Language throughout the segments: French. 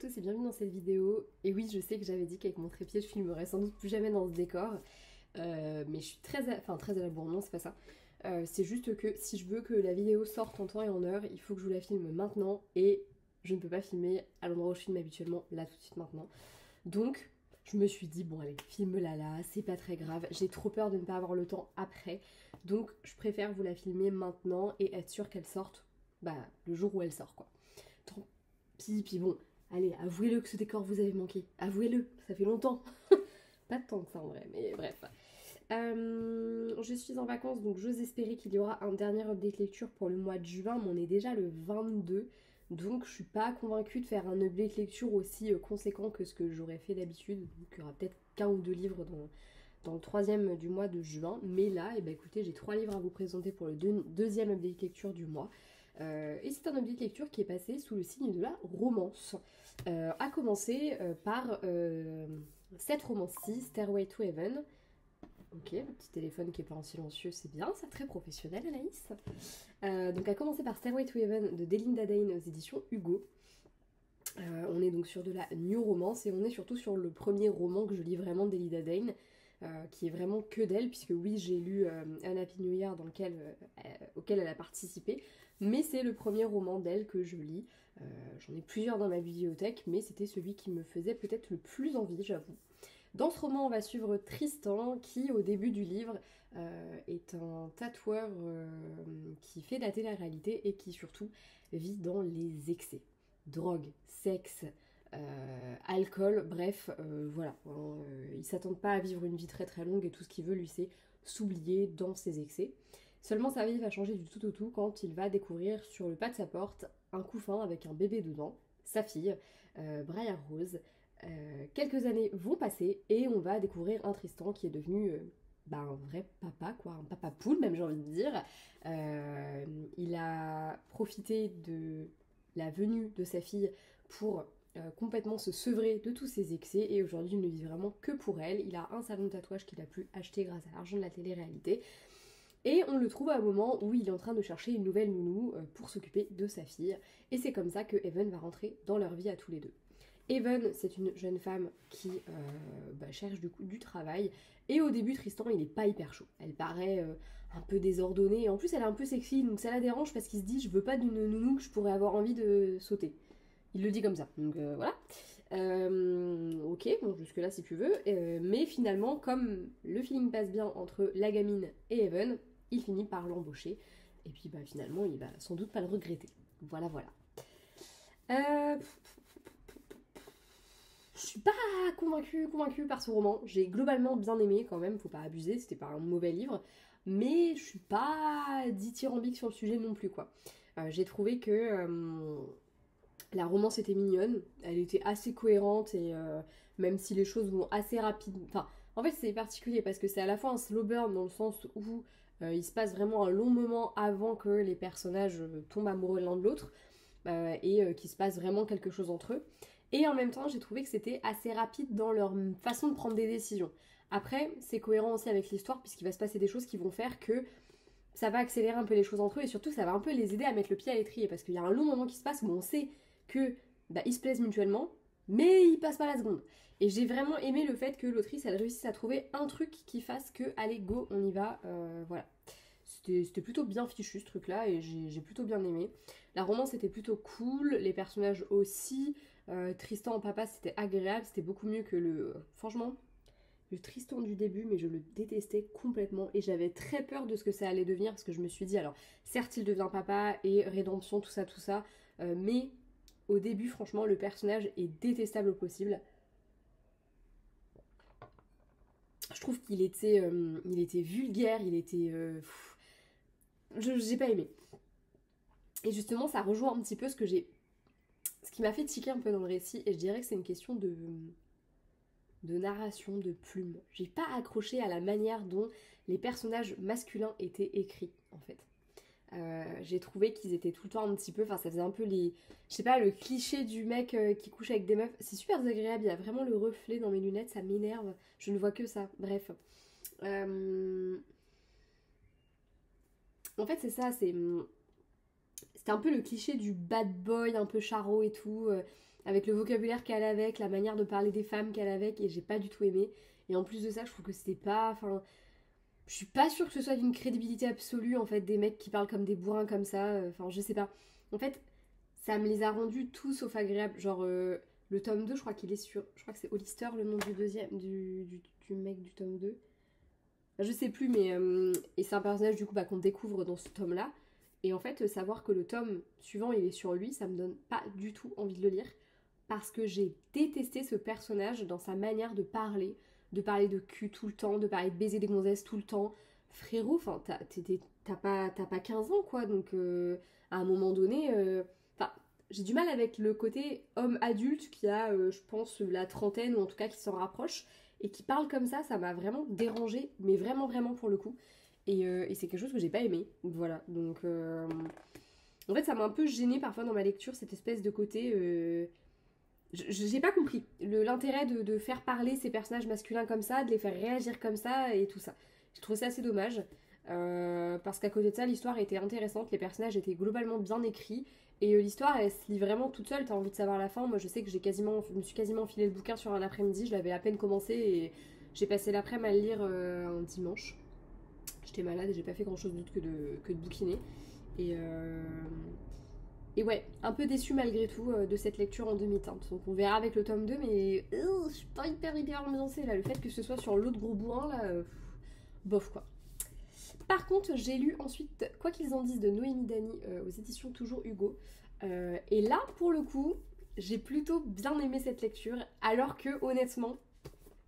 tous et bienvenue dans cette vidéo. Et oui, je sais que j'avais dit qu'avec mon trépied, je filmerais sans doute plus jamais dans ce décor. Mais je suis très à la bourre, non, c'est pas ça. C'est juste que si je veux que la vidéo sorte en temps et en heure, il faut que je vous la filme maintenant. Et je ne peux pas filmer à l'endroit où je filme habituellement, là tout de suite maintenant. Donc, je me suis dit, bon allez, filme-la là, c'est pas très grave. J'ai trop peur de ne pas avoir le temps après. Donc, je préfère vous la filmer maintenant et être sûre qu'elle sorte le jour où elle sort, quoi. Tant pis, puis bon, allez, avouez-le que ce décor vous avait manqué. Avouez-le, ça fait longtemps. Pas tant que ça en vrai, mais bref. Je suis en vacances, donc j'ose espérer qu'il y aura un dernier update lecture pour le mois de juin, mais on est déjà le 22. Donc je suis pas convaincue de faire un update lecture aussi conséquent que ce que j'aurais fait d'habitude. Donc il y aura peut-être qu'un ou deux livres dans le troisième du mois de juin. Mais là, écoutez, j'ai 3 livres à vous présenter pour le deuxième update lecture du mois. Et c'est un update lecture qui est passé sous le signe de la romance. À commencer par cette romance-ci, Stairway to Heaven. Ok, le petit téléphone qui est pas en silencieux, c'est bien, ça, très professionnel Anaïs. Donc à commencer par Stairway to Heaven de Delinda Dane aux éditions Hugo. On est donc sur de la new romance et on est surtout sur le premier roman que je lis vraiment de Delinda Dane, qui est vraiment que d'elle, puisque oui, j'ai lu Un Happy New Year auquel elle a participé, mais c'est le premier roman d'elle que je lis. J'en ai plusieurs dans ma bibliothèque, mais c'était celui qui me faisait peut-être le plus envie, j'avoue. Dans ce roman, on va suivre Tristan, qui au début du livre est un tatoueur qui fait de la télé-réalité et qui surtout vit dans les excès. Drogue, sexe, alcool, bref, voilà. Il s'attend pas à vivre une vie très très longue et tout ce qu'il veut, lui, c'est s'oublier dans ses excès. Seulement sa vie va changer du tout au tout quand il va découvrir sur le pas de sa porte un couffin avec un bébé dedans, sa fille, Briar Rose. Quelques années vont passer et on va découvrir un Tristan qui est devenu un vrai papa, quoi, un papa poule même, j'ai envie de dire. Il a profité de la venue de sa fille pour complètement se sevrer de tous ses excès et aujourd'hui il ne vit vraiment que pour elle. Il a un salon de tatouage qu'il a pu acheter grâce à l'argent de la télé-réalité. Et on le trouve à un moment où il est en train de chercher une nouvelle nounou pour s'occuper de sa fille. Et c'est comme ça que Evan va rentrer dans leur vie à tous les deux. Evan, c'est une jeune femme qui cherche du travail. Et au début, Tristan, il est pas hyper chaud. Elle paraît un peu désordonnée. Et en plus, elle est un peu sexy, donc ça la dérange parce qu'il se dit, je veux pas d'une nounou que je pourrais avoir envie de sauter. Il le dit comme ça. Donc voilà. Ok, bon, jusque-là si tu veux. Mais finalement, comme le feeling passe bien entre la gamine et Evan, il finit par l'embaucher. Et puis finalement, il va sans doute pas le regretter. Voilà, voilà. Je suis pas convaincue par ce roman. J'ai globalement bien aimé quand même, faut pas abuser, c'était pas un mauvais livre. Mais je suis pas dithyrambique sur le sujet non plus, quoi. J'ai trouvé que la romance était mignonne, elle était assez cohérente et même si les choses vont assez rapidement... Enfin, en fait c'est particulier parce que c'est à la fois un slow burn dans le sens où il se passe vraiment un long moment avant que les personnages tombent amoureux l'un de l'autre et qu'il se passe vraiment quelque chose entre eux. Et en même temps, j'ai trouvé que c'était assez rapide dans leur façon de prendre des décisions. Après, c'est cohérent aussi avec l'histoire puisqu'il va se passer des choses qui vont faire que ça va accélérer un peu les choses entre eux et surtout ça va un peu les aider à mettre le pied à l'étrier parce qu'il y a un long moment qui se passe où on sait que ils se plaisent mutuellement, mais ils passent pas la seconde. Et j'ai vraiment aimé le fait que l'autrice elle réussisse à trouver un truc qui fasse que allez go on y va, voilà. C'était plutôt bien fichu ce truc là et j'ai plutôt bien aimé. La romance était plutôt cool, les personnages aussi. Tristan en papa c'était agréable, c'était beaucoup mieux que franchement le Tristan du début, mais je le détestais complètement et j'avais très peur de ce que ça allait devenir parce que je me suis dit alors certes il devient papa et rédemption tout ça, mais au début franchement le personnage est détestable au possible. Je trouve qu'il était, il était vulgaire, il était... j'ai pas aimé. Et justement ça rejoint un petit peu ce qui m'a fait tiquer un peu dans le récit et je dirais que c'est une question de narration, de plume. J'ai pas accroché à la manière dont les personnages masculins étaient écrits, en fait. J'ai trouvé qu'ils étaient tout le temps un petit peu... Enfin, ça faisait un peu les... Je sais pas, le cliché du mec qui couche avec des meufs. C'est super désagréable, il y a vraiment le reflet dans mes lunettes, ça m'énerve. Je ne vois que ça, bref. En fait, c'est ça, c'était un peu le cliché du bad boy, un peu charro et tout... avec le vocabulaire qu'elle avait, avec, la manière de parler des femmes qu'elle avait, et j'ai pas du tout aimé. Et en plus de ça, je trouve que c'était pas... Enfin, je suis pas sûre que ce soit d'une crédibilité absolue, en fait, des mecs qui parlent comme des bourrins comme ça. Enfin, je sais pas. En fait, ça me les a rendus tout sauf agréables. Genre, le tome 2, je crois qu'il est sur... Je crois que c'est Hollister, le nom du deuxième... Du mec du tome 2. Enfin, je sais plus, mais... et c'est un personnage, du coup, qu'on découvre dans ce tome-là. Et en fait, savoir que le tome suivant, il est sur lui, ça me donne pas du tout envie de le lire. Parce que j'ai détesté ce personnage dans sa manière de parler de cul tout le temps, de parler de baiser des gonzesses tout le temps. Frérot, enfin, t'as pas 15 ans, quoi, donc à un moment donné... Enfin, j'ai du mal avec le côté homme adulte qui a, je pense, la trentaine, ou en tout cas qui s'en rapproche, et qui parle comme ça m'a vraiment dérangée, mais vraiment, vraiment pour le coup. Et c'est quelque chose que j'ai pas aimé, voilà, donc... En fait, ça m'a un peu gênée parfois dans ma lecture, cette espèce de côté... J'ai pas compris l'intérêt de faire parler ces personnages masculins comme ça, de les faire réagir comme ça et tout ça. Je trouve ça assez dommage parce qu'à côté de ça, l'histoire était intéressante, les personnages étaient globalement bien écrits et l'histoire elle se lit vraiment toute seule. T'as envie de savoir la fin. Moi, je sais que je me suis quasiment filé le bouquin sur un après-midi. Je l'avais à peine commencé et j'ai passé l'après-midi à le lire un dimanche. J'étais malade et j'ai pas fait grand-chose d'autre que de bouquiner et et ouais, un peu déçue malgré tout de cette lecture en demi-teinte. Donc on verra avec le tome 2, mais je suis pas hyper ambiancée là. Le fait que ce soit sur l'autre gros bourrin là, bof quoi. Par contre, j'ai lu ensuite Quoi qu'ils en disent de Noémie Dany aux éditions Toujours Hugo. Et là, pour le coup, j'ai plutôt bien aimé cette lecture, alors que honnêtement,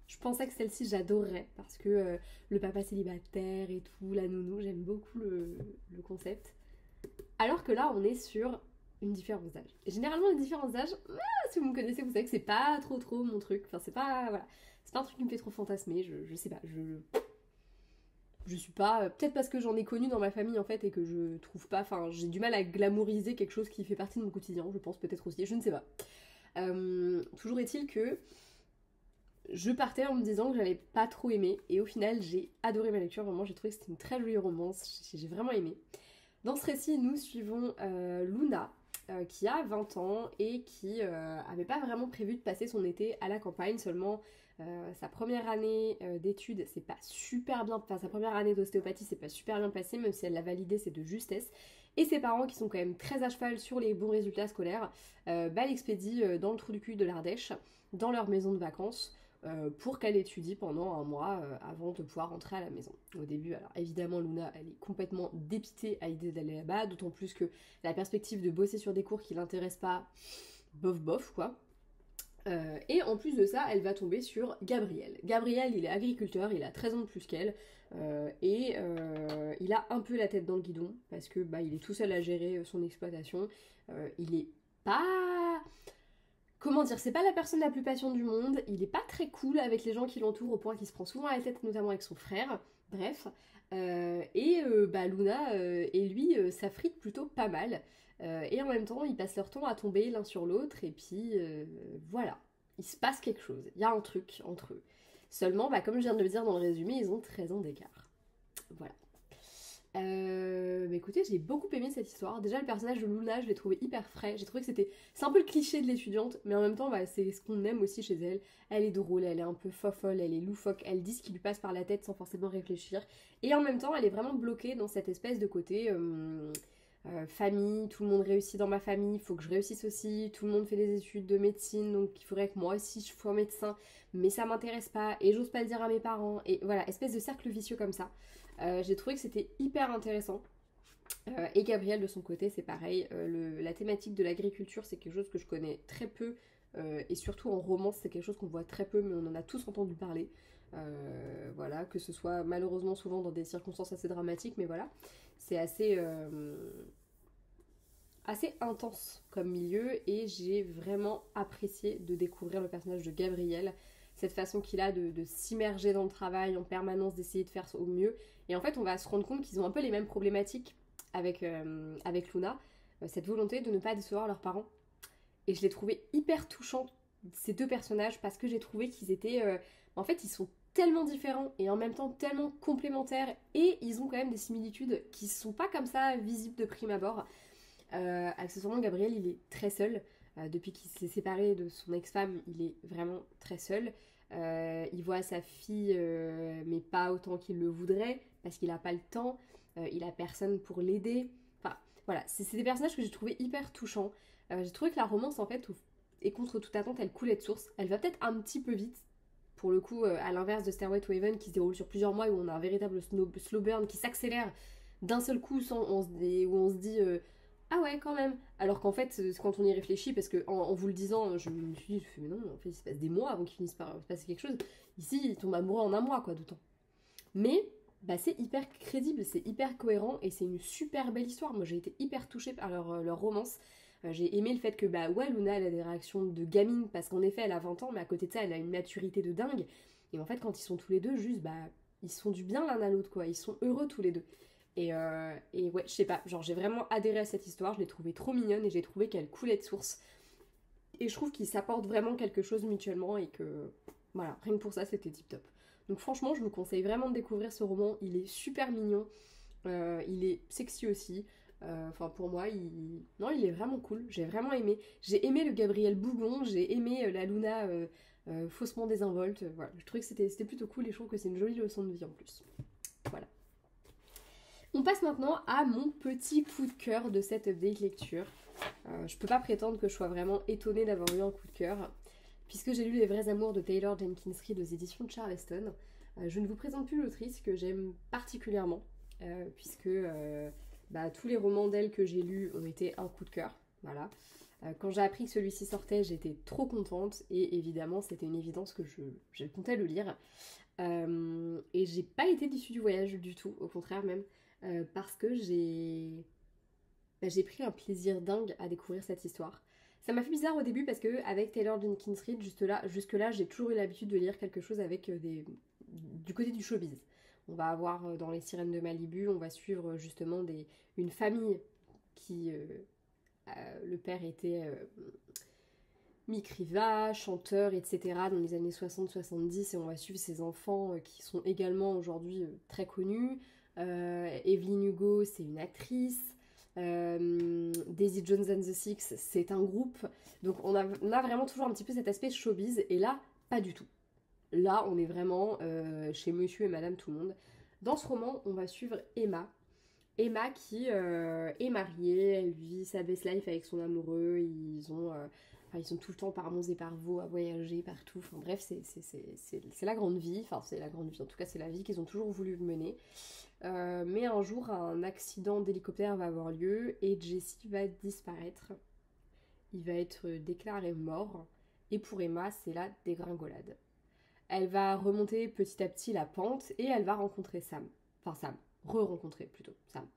je pensais que celle-ci j'adorerais parce que le papa célibataire et tout, la nounou, j'aime beaucoup le concept. Alors que là, on est sur une différence d'âge. Et généralement, les différences d'âge, si vous me connaissez, vous savez que c'est pas trop mon truc. Enfin, c'est pas, voilà, c'est pas un truc qui me fait trop fantasmer. Je sais pas, je suis pas... Peut-être parce que j'en ai connu dans ma famille, en fait, et que je trouve pas... Enfin, j'ai du mal à glamouriser quelque chose qui fait partie de mon quotidien, je pense peut-être aussi, je ne sais pas. Toujours est-il que je partais en me disant que j'avais pas trop aimé, et au final, j'ai adoré ma lecture, vraiment, j'ai trouvé que c'était une très jolie romance, j'ai vraiment aimé. Dans ce récit, nous suivons Luna, qui a 20 ans et qui avait pas vraiment prévu de passer son été à la campagne, seulement sa première année d'études, c'est pas super bien, enfin sa première année d'ostéopathie, c'est pas super bien passé, même si elle l'a validé, c'est de justesse. Et ses parents, qui sont quand même très à cheval sur les bons résultats scolaires, l'expédient dans le trou du cul de l'Ardèche, dans leur maison de vacances, pour qu'elle étudie pendant un mois avant de pouvoir rentrer à la maison. Au début, alors évidemment, Luna, elle est complètement dépitée à l'idée d'aller là-bas, d'autant plus que la perspective de bosser sur des cours qui l'intéressent pas, bof quoi. Et en plus de ça, elle va tomber sur Gabriel. Gabriel, il est agriculteur, il a 13 ans de plus qu'elle, et il a un peu la tête dans le guidon, parce que il est tout seul à gérer son exploitation. Il est pas... Comment dire, c'est pas la personne la plus patiente du monde, il est pas très cool avec les gens qui l'entourent au point qu'il se prend souvent à la tête, notamment avec son frère, bref. Luna et lui s'affritent plutôt pas mal. Et en même temps, ils passent leur temps à tomber l'un sur l'autre, et puis voilà, il se passe quelque chose, il y a un truc entre eux. Seulement, comme je viens de le dire dans le résumé, ils ont 13 ans d'écart. Voilà. Écoutez, j'ai beaucoup aimé cette histoire. Déjà, le personnage de Luna, je l'ai trouvé hyper frais. J'ai trouvé que c'est un peu le cliché de l'étudiante, mais en même temps, c'est ce qu'on aime aussi chez elle. Elle est drôle, elle est un peu fofolle, elle est loufoque, elle dit ce qui lui passe par la tête sans forcément réfléchir. Et en même temps, elle est vraiment bloquée dans cette espèce de côté famille, tout le monde réussit dans ma famille, il faut que je réussisse aussi, tout le monde fait des études de médecine, donc il faudrait que moi aussi je sois médecin, mais ça m'intéresse pas, et j'ose pas le dire à mes parents, et voilà, espèce de cercle vicieux comme ça. J'ai trouvé que c'était hyper intéressant. Et Gabriel de son côté c'est pareil, la thématique de l'agriculture c'est quelque chose que je connais très peu, et surtout en romance c'est quelque chose qu'on voit très peu mais on en a tous entendu parler. Voilà, que ce soit malheureusement souvent dans des circonstances assez dramatiques, mais voilà, c'est assez intense comme milieu et j'ai vraiment apprécié de découvrir le personnage de Gabriel, cette façon qu'il a de s'immerger dans le travail en permanence, d'essayer de faire au mieux. Et en fait, on va se rendre compte qu'ils ont un peu les mêmes problématiques avec Luna, cette volonté de ne pas décevoir leurs parents. Et je l'ai trouvé hyper touchant, ces deux personnages, parce que j'ai trouvé qu'ils étaient... en fait, ils sont tellement différents et en même temps tellement complémentaires, et ils ont quand même des similitudes qui sont pas comme ça visibles de prime abord. Accessoirement, Gabriel, il est très seul. Depuis qu'il s'est séparé de son ex-femme, il est vraiment très seul. Il voit sa fille, mais pas autant qu'il le voudrait, parce qu'il n'a pas le temps, il a personne pour l'aider. Enfin, voilà, c'est des personnages que j'ai trouvé hyper touchants. J'ai trouvé que la romance, en fait, et contre toute attente, elle coulait de source. Elle va peut-être un petit peu vite, pour le coup, à l'inverse de Stairway to Heaven, qui se déroule sur plusieurs mois, où on a un véritable slow burn qui s'accélère d'un seul coup, où on se dit ah ouais, quand même. Alors qu'en fait, quand on y réfléchit, parce que en vous le disant, je me suis dit, mais non, en fait, il se passe des mois avant qu'il finisse par se passer quelque chose. Ici, il tombe amoureux en un mois, quoi, d'autant. Mais bah, c'est hyper crédible, c'est hyper cohérent, et c'est une super belle histoire. Moi, j'ai été hyper touchée par leur romance. J'ai aimé le fait que, bah ouais, Luna, elle a des réactions de gamine, parce qu'en effet, elle a 20 ans, mais à côté de ça, elle a une maturité de dingue. Et en fait, quand ils sont tous les deux, juste, bah, ils se font du bien l'un à l'autre, quoi. Ils sont heureux tous les deux. Et ouais, je sais pas, genre j'ai vraiment adhéré à cette histoire, je l'ai trouvée trop mignonne et j'ai trouvé qu'elle coulait de source. Et je trouve qu'ils s'apportent vraiment quelque chose mutuellement et que, voilà, rien que pour ça, c'était tip top. Donc franchement, je vous conseille vraiment de découvrir ce roman, il est super mignon, il est sexy aussi. Enfin, pour moi, non, il est vraiment cool, j'ai vraiment aimé. J'ai aimé le Gabriel Bougon, j'ai aimé la Luna faussement désinvolte. Voilà, je trouvais que c'était plutôt cool et je trouve que c'est une jolie leçon de vie en plus. Voilà. On passe maintenant à mon petit coup de cœur de cette update lecture. Je peux pas prétendre que je sois vraiment étonnée d'avoir eu un coup de cœur, puisque j'ai lu Les Vrais Amours de Taylor Jenkins Reid aux éditions de Charleston. Je ne vous présente plus l'autrice que j'aime particulièrement, puisque bah, tous les romans d'elle que j'ai lus ont été un coup de cœur. Voilà. Quand j'ai appris que celui-ci sortait, j'étais trop contente, et évidemment, c'était une évidence que je comptais le lire. Et j'ai pas été déçue du voyage du tout, au contraire même. Parce que j'ai pris un plaisir dingue à découvrir cette histoire. Ça m'a fait bizarre au début parce que avec Taylor Jenkins Reid, jusque-là, j'ai toujours eu l'habitude de lire quelque chose avec du côté du showbiz. On va avoir dans Les Sirènes de Malibu, on va suivre justement une famille qui... le père était Mick Riva, chanteur, etc. dans les années 60-70 et on va suivre ses enfants qui sont également aujourd'hui très connus. Evelyn Hugo, c'est une actrice. Daisy Jones and the Six, c'est un groupe. Donc on a vraiment toujours un petit peu cet aspect showbiz. Et là, pas du tout. Là, on est vraiment chez monsieur et madame tout le monde. Dans ce roman, on va suivre Emma. Emma qui est mariée, elle vit sa best life avec son amoureux. Ils sont tout le temps par monts et par vaux à voyager partout. Enfin bref, c'est la grande vie. Enfin, c'est la grande vie. En tout cas, c'est la vie qu'ils ont toujours voulu mener. Mais un jour, un accident d'hélicoptère va avoir lieu et Jesse va disparaître. Il va être déclaré mort. Et pour Emma, c'est la dégringolade. Elle va remonter petit à petit la pente et elle va rencontrer Sam. Enfin Sam, re-rencontrer plutôt Sam.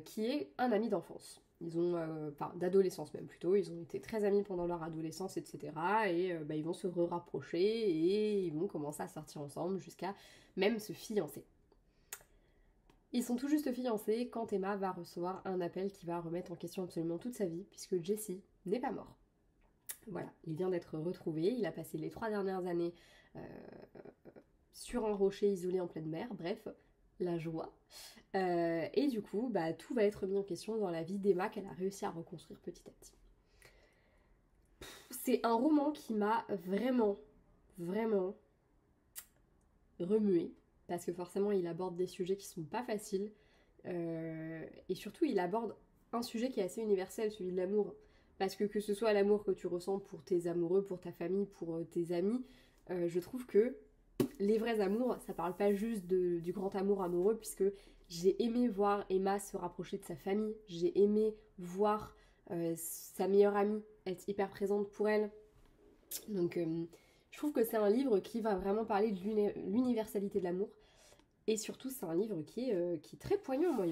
Qui est un ami d'enfance. Ils ont, enfin d'adolescence même plutôt, ils ont été très amis pendant leur adolescence, etc. Et ils vont se rapprocher et ils vont commencer à sortir ensemble jusqu'à même se fiancer. Ils sont tout juste fiancés quand Emma va recevoir un appel qui va remettre en question absolument toute sa vie, puisque Jesse n'est pas mort. Voilà, il vient d'être retrouvé, il a passé les 3 dernières années sur un rocher isolé en pleine mer, bref, la joie. Et du coup, tout va être mis en question dans la vie d'Emma qu'elle a réussi à reconstruire petit à petit. C'est un roman qui m'a vraiment, vraiment remué, parce que forcément il aborde des sujets qui sont pas faciles, et surtout il aborde un sujet qui est assez universel, celui de l'amour, parce que ce soit l'amour que tu ressens pour tes amoureux, pour ta famille, pour tes amis, je trouve que les vrais amours, ça parle pas juste du grand amour amoureux, puisque j'ai aimé voir Emma se rapprocher de sa famille, j'ai aimé voir sa meilleure amie être hyper présente pour elle, donc je trouve que c'est un livre qui va vraiment parler de l'universalité de l'amour. Et surtout, c'est un livre qui est très poignant. Moi,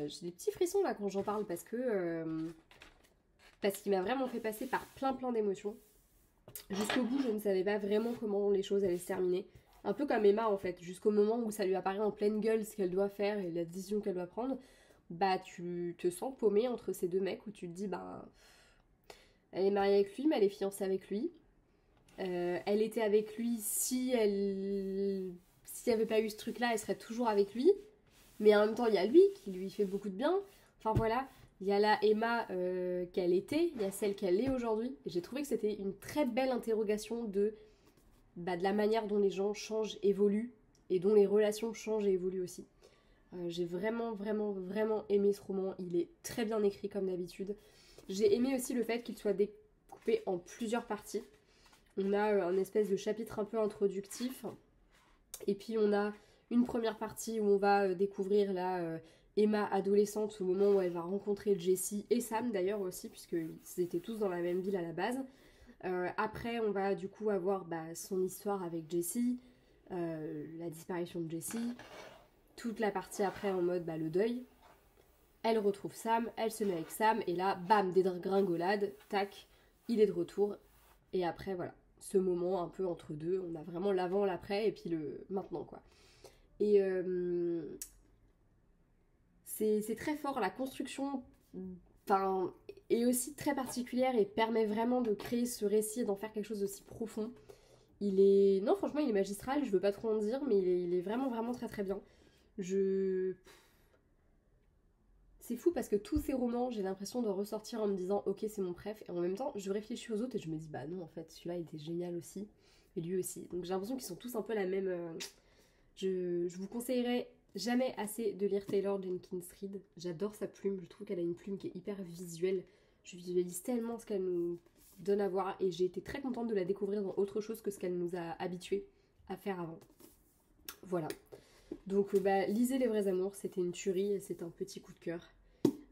j'ai des petits frissons là quand j'en parle parce qu'il m'a vraiment fait passer par plein d'émotions. Jusqu'au bout, je ne savais pas vraiment comment les choses allaient se terminer. Un peu comme Emma en fait. Jusqu'au moment où ça lui apparaît en pleine gueule ce qu'elle doit faire et la décision qu'elle doit prendre, tu te sens paumée entre ces deux mecs où tu te dis, elle est mariée avec lui, mais elle est fiancée avec lui. Elle était avec lui s'il n'y avait pas eu ce truc là, elle serait toujours avec lui, mais en même temps il y a lui qui lui fait beaucoup de bien, enfin voilà, Il y a la Emma qu'elle était, il y a celle qu'elle est aujourd'hui. Et j'ai trouvé que c'était une très belle interrogation de la manière dont les gens changent, évoluent, et dont les relations changent et évoluent aussi. J'ai vraiment, vraiment, vraiment aimé ce roman. Il est très bien écrit comme d'habitude. J'ai aimé aussi le fait qu'il soit découpé en plusieurs parties. On a un espèce de chapitre un peu introductif. Et puis on a une première partie où on va découvrir la Emma adolescente au moment où elle va rencontrer Jessie et Sam d'ailleurs aussi, puisqu'ils étaient tous dans la même ville à la base. Après on va du coup avoir son histoire avec Jessie, la disparition de Jessie, toute la partie après en mode le deuil. Elle retrouve Sam, elle se met avec Sam, et là, bam, dégringolade, tac, il est de retour. Et après, voilà, ce moment un peu entre deux, on a vraiment l'avant, l'après, et puis le maintenant, quoi. Et c'est très fort, la construction est aussi très particulière et permet vraiment de créer ce récit et d'en faire quelque chose d'aussi profond. Non, franchement, il est magistral, je veux pas trop en dire, mais il est vraiment, vraiment très très bien. C'est fou parce que tous ces romans, j'ai l'impression de ressortir en me disant ok, c'est mon préf, et en même temps, je réfléchis aux autres et je me dis bah non, en fait, celui-là il était génial aussi, et lui aussi. Donc j'ai l'impression qu'ils sont tous un peu la même. Je vous conseillerais jamais assez de lire Taylor Jenkins Reid. J'adore sa plume, je trouve qu'elle a une plume qui est hyper visuelle. Je visualise tellement ce qu'elle nous donne à voir, et j'ai été très contente de la découvrir dans autre chose que ce qu'elle nous a habitués à faire avant. Voilà. Donc lisez Les Vrais Amours, c'était une tuerie et c'est un petit coup de cœur.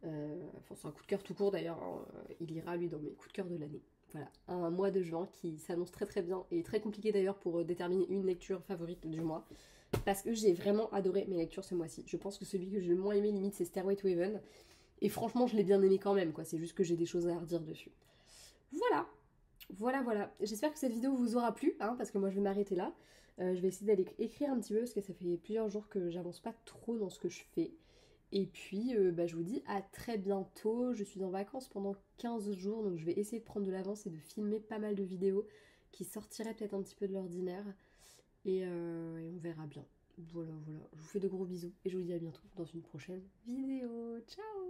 C'est un coup de cœur tout court d'ailleurs, hein. Il ira lui dans mes coups de cœur de l'année. Voilà, un mois de juin qui s'annonce très très bien et très compliqué d'ailleurs pour déterminer une lecture favorite du mois. Parce que j'ai vraiment adoré mes lectures ce mois-ci. Je pense que celui que j'ai le moins aimé limite c'est Stairway to Heaven. Et franchement je l'ai bien aimé quand même, quoi. C'est juste que j'ai des choses à redire dessus. Voilà. J'espère que cette vidéo vous aura plu, hein, parce que moi je vais m'arrêter là. Je vais essayer d'aller écrire un petit peu parce que ça fait plusieurs jours que j'avance pas trop dans ce que je fais. Et puis je vous dis à très bientôt. Je suis en vacances pendant 15 jours, donc je vais essayer de prendre de l'avance et de filmer pas mal de vidéos qui sortiraient peut-être un petit peu de l'ordinaire. Et on verra bien. Voilà. Je vous fais de gros bisous et je vous dis à bientôt dans une prochaine vidéo. Ciao!